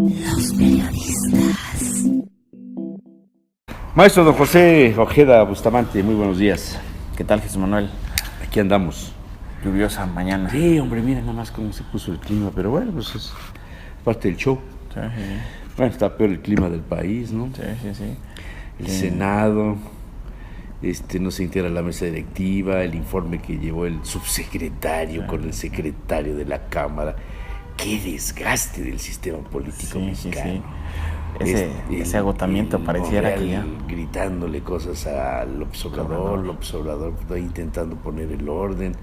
Los periodistas. Maestro don José Ojeda Bustamante, muy buenos días. ¿Qué tal, Jesús Manuel? Aquí andamos. Lluviosa mañana. Sí, hombre, mira nada más cómo se puso el clima, pero bueno, pues es parte del show. Sí. Bueno, está peor el clima del país, ¿no? Sí. El Senado, no se integra la mesa directiva, el informe que llevó el subsecretario con el secretario de la Cámara. Qué desgaste del sistema político mexicano. Ese agotamiento pareciera que ya... Gritándole cosas a López Obrador intentando poner el orden.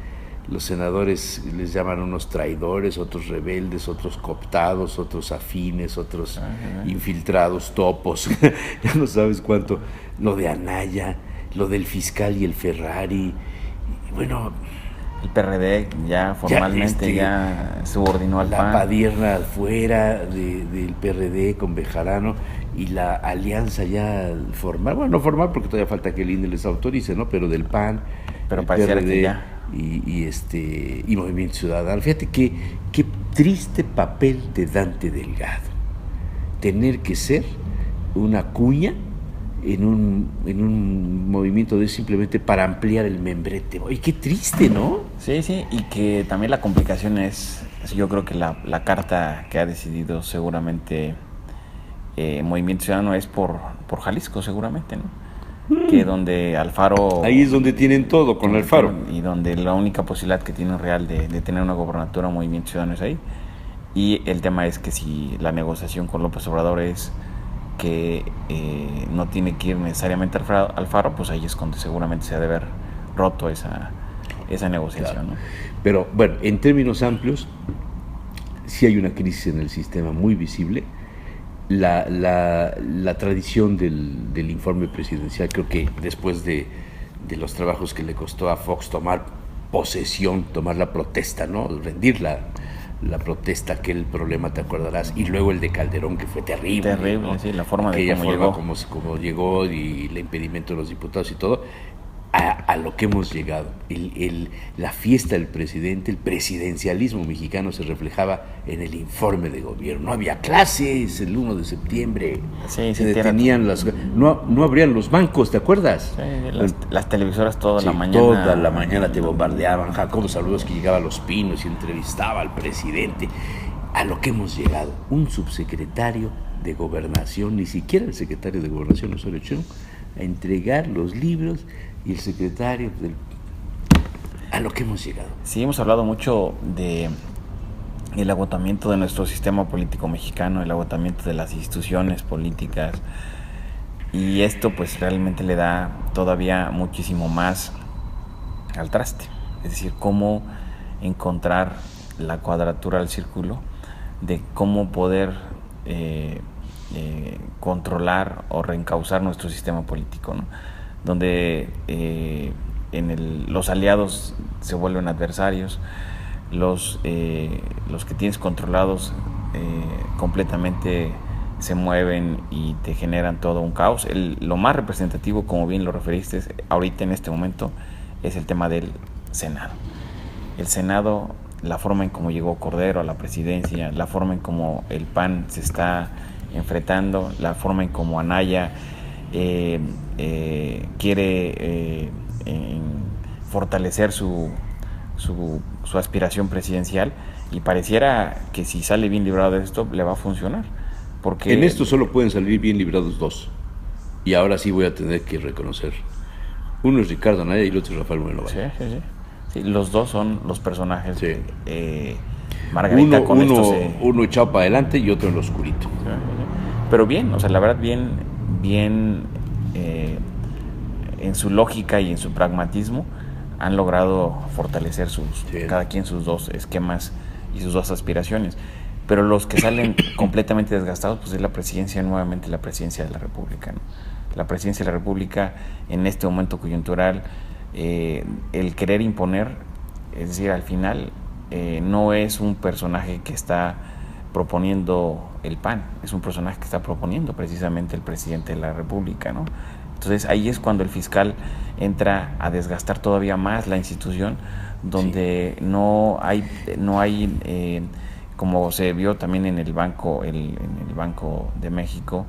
Los senadores les llaman unos traidores, otros rebeldes, otros cooptados, otros afines, otros infiltrados, topos. Ya no sabes cuánto. Lo de Anaya, lo del fiscal y el Ferrari. Y bueno, el PRD ya formalmente ya subordinó al PAN. La padierna fuera del PRD con Bejarano y la alianza ya formal, bueno, no formal porque todavía falta que el INE les autorice, ¿no? Pero del PAN, pero pareciera PRD que ya. Y Movimiento Ciudadano. Fíjate qué triste papel de Dante Delgado. Tener que ser una cuña en un movimiento de simplemente para ampliar el membrete. Oye, qué triste, ¿no? Sí, y que también la complicación es, yo creo que la carta que ha decidido seguramente Movimiento Ciudadano es por Jalisco, seguramente, ¿no? Que donde Alfaro... Ahí es donde tienen todo, con Alfaro. Y donde la única posibilidad que tiene real de tener una gobernatura Movimiento Ciudadano es ahí. Y el tema es que si la negociación con López Obrador es que no tiene que ir necesariamente Alfaro, pues ahí es donde seguramente se ha de haber roto esa negociación, claro, ¿no? Pero bueno, en términos amplios, sí hay una crisis en el sistema muy visible. La tradición del informe presidencial, creo que después de los trabajos que le costó a Fox tomar posesión, tomar la protesta, ¿no? Rendir la protesta, aquel problema, te acordarás, y luego el de Calderón, que fue terrible, ¿no? Sí, la forma de cómo llegó. Como llegó y el impedimento de los diputados y todo, a lo que hemos llegado. La fiesta del presidente, el presidencialismo mexicano se reflejaba en el informe de gobierno. No había clases el 1 de septiembre, se detenían no abrían los bancos, ¿te acuerdas? Sí, las televisoras toda la mañana. Toda la mañana te bombardeaban. Jacobo Saludos, que llegaba a Los Pinos y entrevistaba al presidente. A lo que hemos llegado, un subsecretario de Gobernación, ni siquiera el secretario de Gobernación, Osorio Chong, a entregar los libros, y el secretario a lo que hemos llegado. Sí, hemos hablado mucho de el agotamiento de nuestro sistema político mexicano, el agotamiento de las instituciones políticas, y esto pues realmente le da todavía muchísimo más al traste. Es decir, cómo encontrar la cuadratura del círculo de cómo poder controlar o reencauzar nuestro sistema político, ¿no? Donde los aliados se vuelven adversarios, los que tienes controlados completamente se mueven y te generan todo un caos. Lo más representativo, como bien lo referiste, ahorita en este momento, es el tema del Senado. El Senado, la forma en cómo llegó Cordero a la presidencia, la forma en cómo el PAN se está enfrentando, la forma en cómo Anaya quiere fortalecer su aspiración presidencial, y pareciera que si sale bien librado de esto le va a funcionar, porque en esto solo pueden salir bien librados dos, y ahora sí voy a tener que reconocer, uno es Ricardo Anaya y el otro es Rafael Moreno Valle. Sí, los dos son los personajes. Sí. Margarita uno echado para adelante y otro en lo oscurito. Pero bien, o sea, la verdad bien en su lógica y en su pragmatismo han logrado fortalecer cada quien sus dos esquemas y sus dos aspiraciones. Pero los que salen completamente desgastados, pues es nuevamente la presidencia de la República, ¿no? La presidencia de la República en este momento coyuntural, el querer imponer, es decir, al final no es un personaje que está proponiendo el PAN, es un personaje que está proponiendo precisamente el presidente de la República, ¿no? Entonces ahí es cuando el fiscal entra a desgastar todavía más la institución, donde no hay como se vio también en el Banco de México,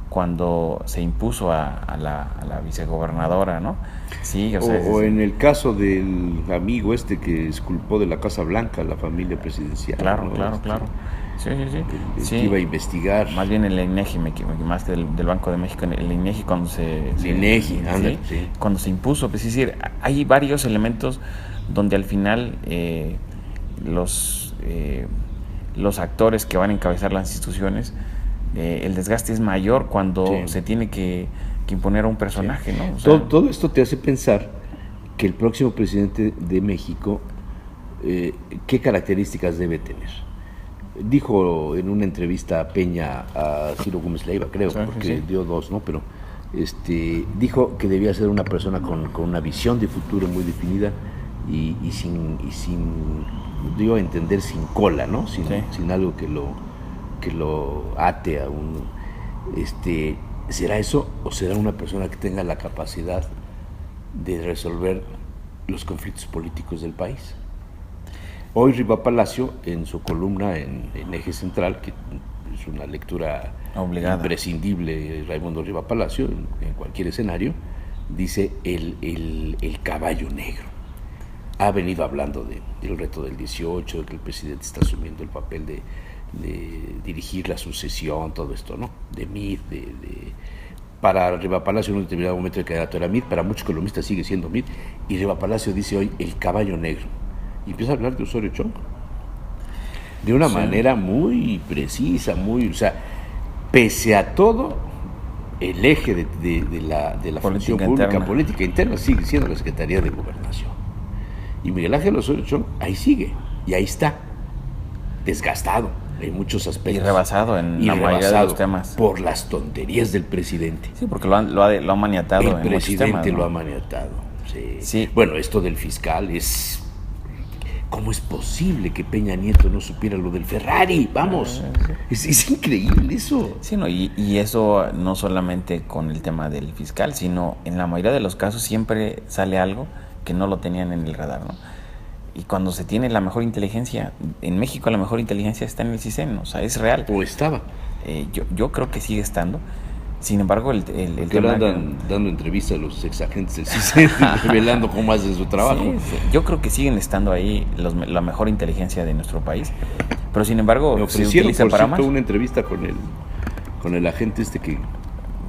cuando se impuso a la vicegobernadora, ¿no? Sí, o en el caso del amigo que exculpó de la Casa Blanca a la familia presidencial. Claro, ¿no? claro. Sí. Que iba a investigar. Más bien el INEGI, más que del Banco de México, el INEGI cuando cuando se impuso. Pues, es decir, hay varios elementos donde al final los actores que van a encabezar las instituciones, el desgaste es mayor cuando se tiene que imponer a un personaje, ¿no? O sea, todo esto te hace pensar que el próximo presidente de México, ¿qué características debe tener? Dijo en una entrevista a Peña, a Ciro Gómez Leiva, creo, porque dio dos, ¿no? Pero dijo que debía ser una persona con una visión de futuro muy definida y sin digo, entender, sin cola, ¿no? Sin algo que lo ate a uno. ¿Será eso o será una persona que tenga la capacidad de resolver los conflictos políticos del país? Hoy Riva Palacio, en su columna en Eje Central, que es una lectura obligada, imprescindible, Raimundo Riva Palacio, en cualquier escenario, dice el caballo negro. Ha venido hablando del reto del 18, de que el presidente está asumiendo el papel de dirigir la sucesión, todo esto, ¿no? De Meade, para Riva Palacio en un determinado momento el candidato era Meade, para muchos columnistas sigue siendo Meade, y Riva Palacio dice hoy el caballo negro. Y empieza a hablar de Osorio Chong de una manera muy precisa, o sea, pese a todo, el eje de la función pública, política interna, sigue siendo la Secretaría de Gobernación. Y Miguel Ángel Osorio Chong ahí sigue, y ahí está, desgastado en muchos aspectos. Y rebasado en la mayoría de los temas. Por las tonterías del presidente. Sí, porque lo ha maniatado en muchos temas. El presidente lo ha maniatado, sí. Bueno, esto del fiscal es... ¿Cómo es posible que Peña Nieto no supiera lo del Ferrari? Vamos, es increíble eso. Sí, no, y eso no solamente con el tema del fiscal, sino en la mayoría de los casos siempre sale algo que no lo tenían en el radar, ¿no? Y cuando se tiene la mejor inteligencia, en México la mejor inteligencia está en el CISEN, o sea, es real. O estaba. Yo creo que sigue estando. Sin embargo, el tema... andan dando entrevistas a los exagentes del CISEN, revelando cómo hacen su trabajo. Sí. Yo creo que siguen estando ahí la mejor inteligencia de nuestro país. Pero sin embargo, se utiliza para más. Una entrevista con el agente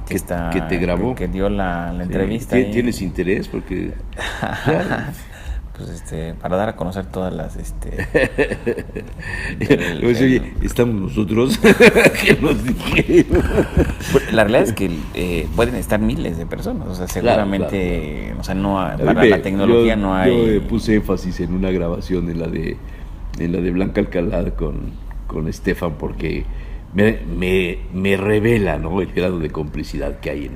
que te grabó. Que dio la entrevista. ¿Tienes interés? Porque... pues para dar a conocer todas las oye, estamos nosotros que nos dijeron. La realidad es que pueden estar miles de personas, o sea, seguramente, claro. O sea, para la tecnología no hay. Yo puse énfasis en una grabación en la de Blanca Alcalá con Estefan, porque me revela, ¿no?, el grado de complicidad que hay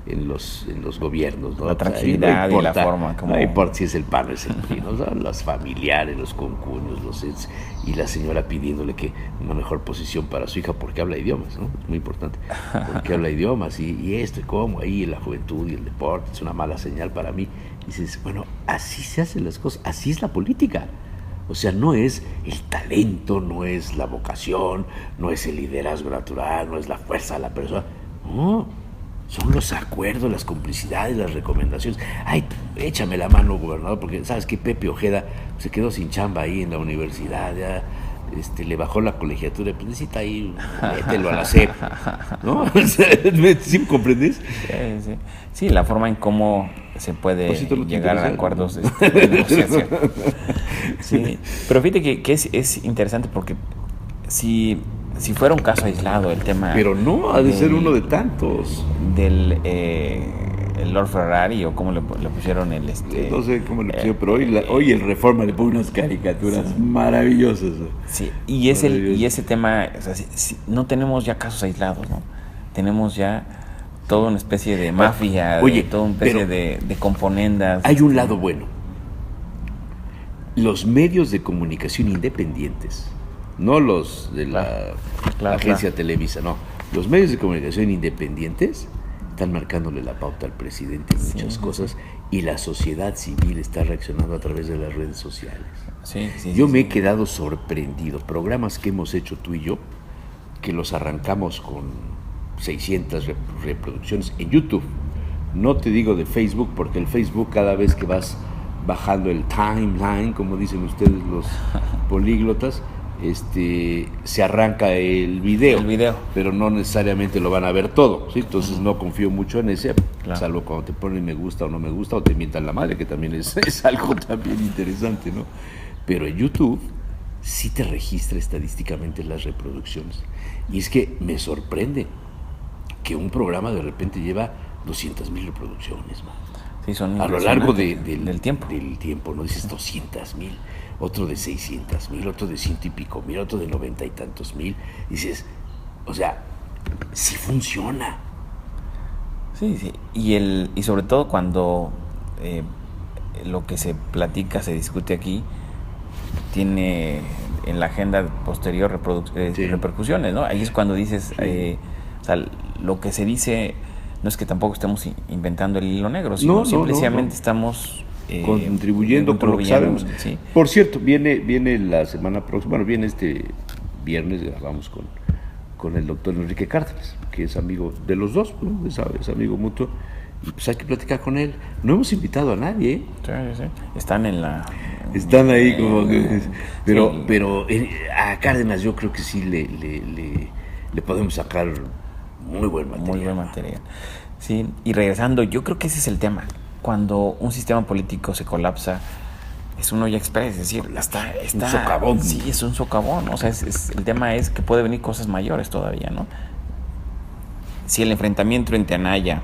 en los gobiernos, ¿no? La tranquilidad, no importa, y la forma como... No importa si es el PAN o es el PRI, ¿no? Son los familiares, los concuños, y la señora pidiéndole que una mejor posición para su hija porque habla idiomas, ¿no? Es muy importante, porque habla idiomas y esto y cómo ahí la juventud y el deporte es una mala señal para mí. Y dices, bueno, así se hacen las cosas, así es la política. O sea, no es el talento, no es la vocación, no es el liderazgo natural, no es la fuerza de la persona, no. Son los acuerdos, las complicidades, las recomendaciones. Ay, échame la mano, gobernador, porque sabes que Pepe Ojeda se quedó sin chamba ahí en la universidad, ya le bajó la colegiatura, pues necesita ahí, mételo a la CEP, ¿no? ¿Sí me comprendes? Sí, la forma en cómo se puede llegar a acuerdos de negociación. Sí, pero fíjate que es interesante porque si fuera un caso aislado el tema... Pero no, ha de ser uno de tantos. Del el Lord Ferrari, o cómo le pusieron no sé cómo le pusieron, pero hoy el Reforma le pone unas caricaturas maravillosas. Sí, y ese tema, o sea, no tenemos ya casos aislados, ¿no? Tenemos ya toda una especie de mafia, toda una especie de componendas. Hay un lado bueno. Los medios de comunicación independientes, no los de la agencia Televisa, no. Los medios de comunicación independientes están marcándole la pauta al presidente en muchas cosas, y la sociedad civil está reaccionando a través de las redes sociales. Yo me he quedado sorprendido. Programas que hemos hecho tú y yo, que los arrancamos con 600 reproducciones en YouTube. No te digo de Facebook, porque el Facebook, cada vez que vas bajando el timeline, como dicen ustedes los políglotas, se arranca el video, pero no necesariamente lo van a ver todo, ¿sí? Entonces no confío mucho en ese, salvo cuando te ponen me gusta o no me gusta, o te mientan la madre, que también es algo también interesante, ¿no? Pero en YouTube sí te registra estadísticamente las reproducciones. Y es que me sorprende que un programa de repente lleva 200,000 reproducciones, man. Sí, son a lo largo del tiempo. Del tiempo, ¿no? Dices 200,000, otro de 600,000, otro de 100 y pico mil, otro de 90 y tantos mil. Dices, o sea, sí funciona. Sí. Y sobre todo cuando lo que se platica, se discute aquí, tiene en la agenda posterior repercusiones, ¿no? Ahí es cuando dices, o sea, lo que se dice no es que tampoco estemos inventando el hilo negro, sino simplemente estamos contribuyendo con lo que sabemos. Sí. Por cierto, viene la semana próxima, bueno, viene este viernes, grabamos con el doctor Enrique Cárdenas, que es amigo de los dos, ¿no? Es amigo mutuo, y pues hay que platicar con él. No hemos invitado a nadie, ¿eh? Sí. Están Están ahí como que... Pero a Cárdenas yo creo que sí le podemos sacar muy buen material. Sí, y regresando, yo creo que ese es el tema. Cuando un sistema político se colapsa, es un olla express, es decir, está un socavón. Sí, es un socavón. O sea, el tema es que puede venir cosas mayores todavía, ¿no? Si el enfrentamiento entre Anaya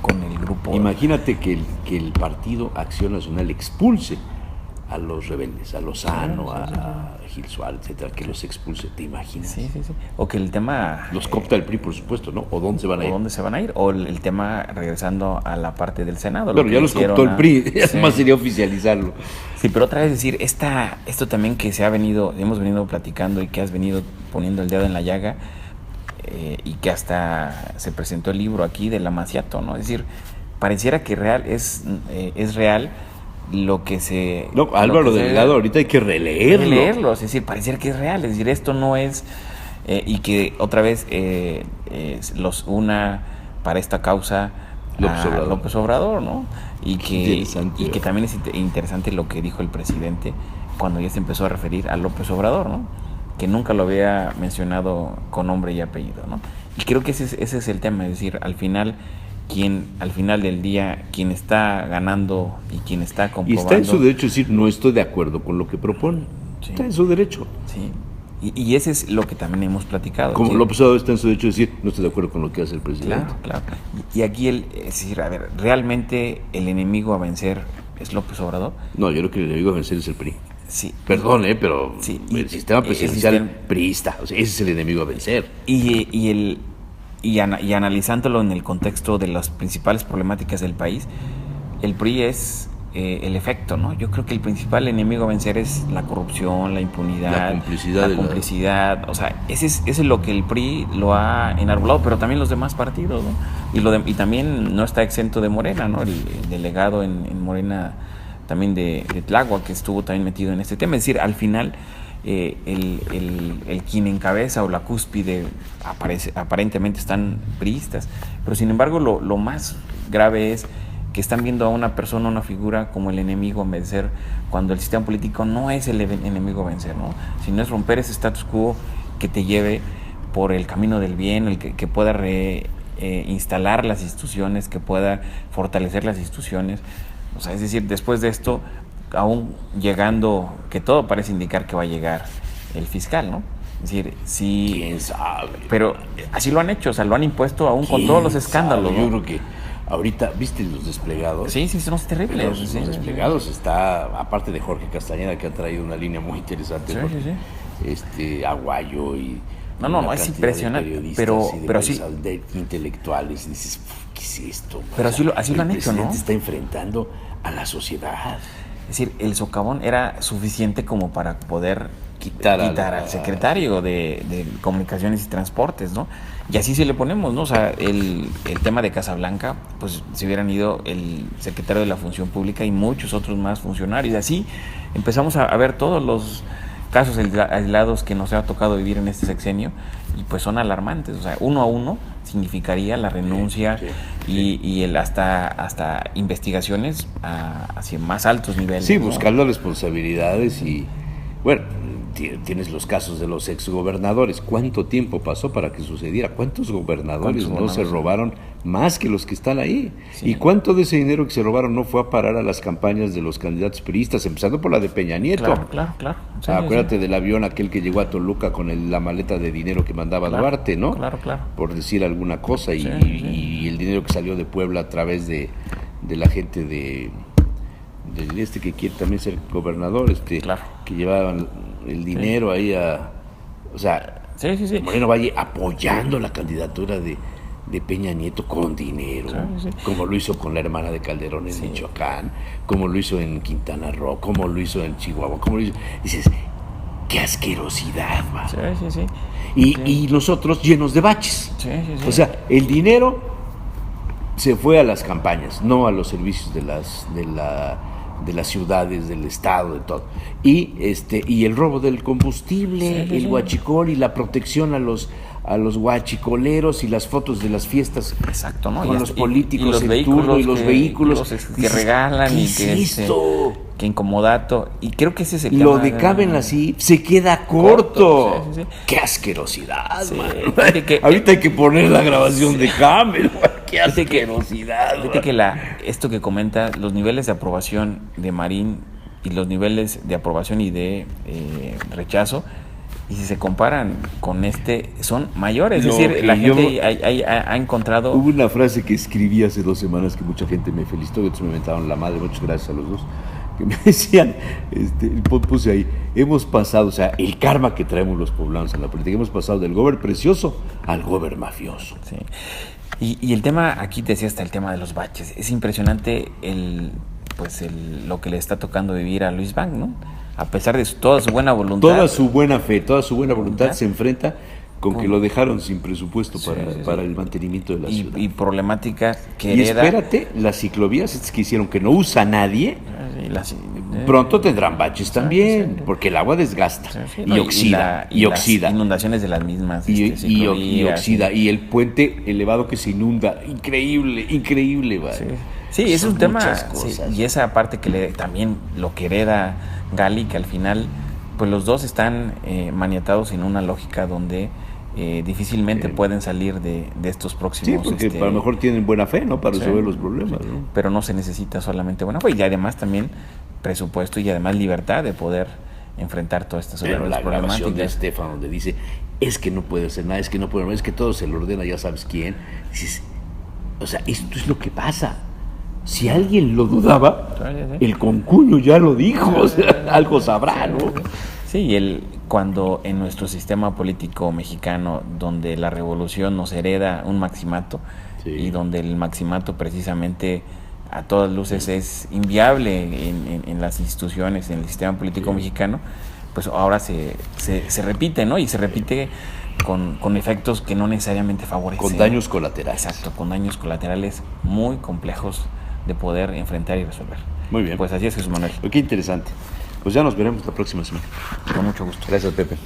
con el grupo... Imagínate que el Partido Acción Nacional expulse a los rebeldes, a Lozano, a Gil Suárez, etcétera, que los expulse, ¿te imaginas? Sí. O que el tema... Los coopta el PRI, por supuesto, ¿no? ¿O dónde se van a ir? O el tema, regresando a la parte del Senado. Bueno, ya los cooptó el PRI, además sería oficializarlo. Sí, pero otra vez decir, esto también que hemos venido platicando y que has venido poniendo el dedo en la llaga, y que hasta se presentó el libro aquí del Amaciato, ¿no? Es decir, pareciera que es real lo que se... No, Álvaro Delgado, ahorita hay que releerlo. Es decir, pareciera que es real, es decir, esto no es... y que otra vez los una para esta causa López Obrador, ¿no? Y que también es interesante lo que dijo el presidente cuando ya se empezó a referir a López Obrador, ¿no? Que nunca lo había mencionado con nombre y apellido, ¿no? Y creo que ese es el tema, es decir, al final del día, quien está ganando y quien está comprobando... Y está en su derecho de decir, no estoy de acuerdo con lo que propone. Sí. Está en su derecho. Sí. Y ese es lo que también hemos platicado. Como López Obrador está en su derecho de decir, no estoy de acuerdo con lo que hace el presidente. Claro. Y aquí es decir, a ver, ¿realmente el enemigo a vencer es López Obrador? No, yo creo que el enemigo a vencer es el PRI. Sí. Perdón, pero el sistema presidencial priista, o sea, ese es el enemigo a vencer. Y analizándolo en el contexto de las principales problemáticas del país, el PRI es el efecto, ¿no? Yo creo que el principal enemigo a vencer es la corrupción, la impunidad, la complicidad. O sea, ese es lo que el PRI lo ha enarbolado, pero también los demás partidos, ¿no? Y también no está exento de Morena, ¿no? El delegado en Morena también de Tláhuac, que estuvo también metido en este tema. Es decir, al final el quien encabeza o la cúspide aparentemente están priistas, pero sin embargo lo más grave es que están viendo a una persona, una figura como el enemigo a vencer, cuando el sistema político no es el enemigo a vencer, ¿no? Sino es romper ese status quo que te lleve por el camino del bien, el que pueda instalar las instituciones, que pueda fortalecer las instituciones. O sea, es decir, después de esto, aún llegando, que todo parece indicar que va a llegar el fiscal, ¿no? Es decir, sí... ¿Quién sabe? Pero así lo han hecho, o sea, lo han impuesto aún con todos los escándalos, ¿no? Yo creo que ahorita, ¿viste los desplegados? Sí, son terribles. Los desplegados está, aparte de Jorge Castañeda, que ha traído una línea muy interesante, Aguayo y... No, es impresionante, pero sí... De intelectuales, y dices, ¿qué es esto? Pero así lo han hecho, ¿no? El presidente está enfrentando a la sociedad. Es decir, el socavón era suficiente como para poder quitar al secretario de Comunicaciones y Transportes, ¿no? Y así se le ponemos, ¿no? O sea, el tema de Casablanca, pues se hubieran ido el secretario de la Función Pública y muchos otros más funcionarios. Así empezamos a ver todos los casos aislados que nos ha tocado vivir en este sexenio y pues son alarmantes. O sea, uno a uno significaría la renuncia y el hasta investigaciones hacia más altos niveles. Sí, ¿no? buscar las responsabilidades y, bueno, tienes los casos de los exgobernadores. ¿Cuánto tiempo pasó para que sucediera? ¿Cuántos gobernadores no se robaron más que los que están ahí? Sí. ¿Y cuánto de ese dinero que se robaron no fue a parar a las campañas de los candidatos priistas, empezando por la de Peña Nieto? Claro. Sí, acuérdate del avión aquel que llegó a Toluca con la maleta de dinero que mandaba Duarte, ¿no? Claro. Por decir alguna cosa. Y el dinero que salió de Puebla a través de la gente del que quiere también ser gobernador, que llevaban el dinero ahí o sea, Moreno Valle apoyando la candidatura de Peña Nieto con dinero, como lo hizo con la hermana de Calderón en Michoacán, como lo hizo en Quintana Roo, como lo hizo en Chihuahua, como lo hizo. Dices, qué asquerosidad, man. Y nosotros llenos de baches. O sea, el dinero se fue a las campañas, no a los servicios de las ciudades, del estado, de todo. Y el robo del combustible, el huachicol y la protección a los huachicoleros y las fotos de las fiestas. Exacto, ¿no? Con los políticos en turno y los vehículos que regalan y que incomodato. Y creo que ese es el tema. Lo decaben así, se queda corto. Qué asquerosidad, man. Ahorita hay que poner la grabación de Camel. Qué asquerosidad. Fíjate que esto que comenta, los niveles de aprobación de Marín y los niveles de aprobación y de rechazo, y si se comparan con son mayores. Es decir, la gente ha encontrado... Hubo una frase que escribí hace 2 semanas que mucha gente me felicitó y otros me mentaron la madre, muchas gracias a los dos, que me decían, puse ahí, hemos pasado, o sea, el karma que traemos los poblanos en la política, hemos pasado del gober precioso al gober mafioso. Sí. Y el tema, aquí te decía hasta el tema de los baches, es impresionante lo que le está tocando vivir a Luis Bank, ¿no? A pesar de toda su buena voluntad. Toda su buena fe, toda su buena voluntad se enfrenta con que lo dejaron sin presupuesto para el mantenimiento de la ciudad. Y problemáticas que y hereda. espérate, las ciclovías estas que hicieron que no usa nadie, pronto tendrán baches también, porque el agua desgasta y oxida. Y oxida. Las inundaciones de las mismas. Y oxida. Y el puente elevado que se inunda. Increíble, ¿vale? Sí, es un tema. Cosas. Y esa parte que también lo que hereda Gali, que al final, pues los dos están maniatados en una lógica donde difícilmente pueden salir de estos próximos... Sí, porque a lo mejor tienen buena fe, ¿no? Para resolver los problemas, ¿no? Pero no se necesita solamente buena fe, y además también presupuesto y además libertad de poder enfrentar todas estas problemáticas. Pero la grabación de Estefan donde dice, es que no puede hacer nada, es que todo se lo ordena ya sabes quién. Dices, o sea, esto es lo que pasa. Si alguien lo dudaba, el concuño ya lo dijo, o sea, algo sabrá, ¿no? Sí, cuando en nuestro sistema político mexicano, donde la revolución nos hereda un maximato, y donde el maximato precisamente a todas luces es inviable en las instituciones, en el sistema político mexicano, pues ahora se repite, ¿no? Y se repite con efectos que no necesariamente favorecen. Con daños colaterales. Exacto, con daños colaterales muy complejos de poder enfrentar y resolver. Muy bien. Pues así es, Jesús Manuel. Qué interesante. Pues ya nos veremos la próxima semana. Con mucho gusto. Gracias, Pepe.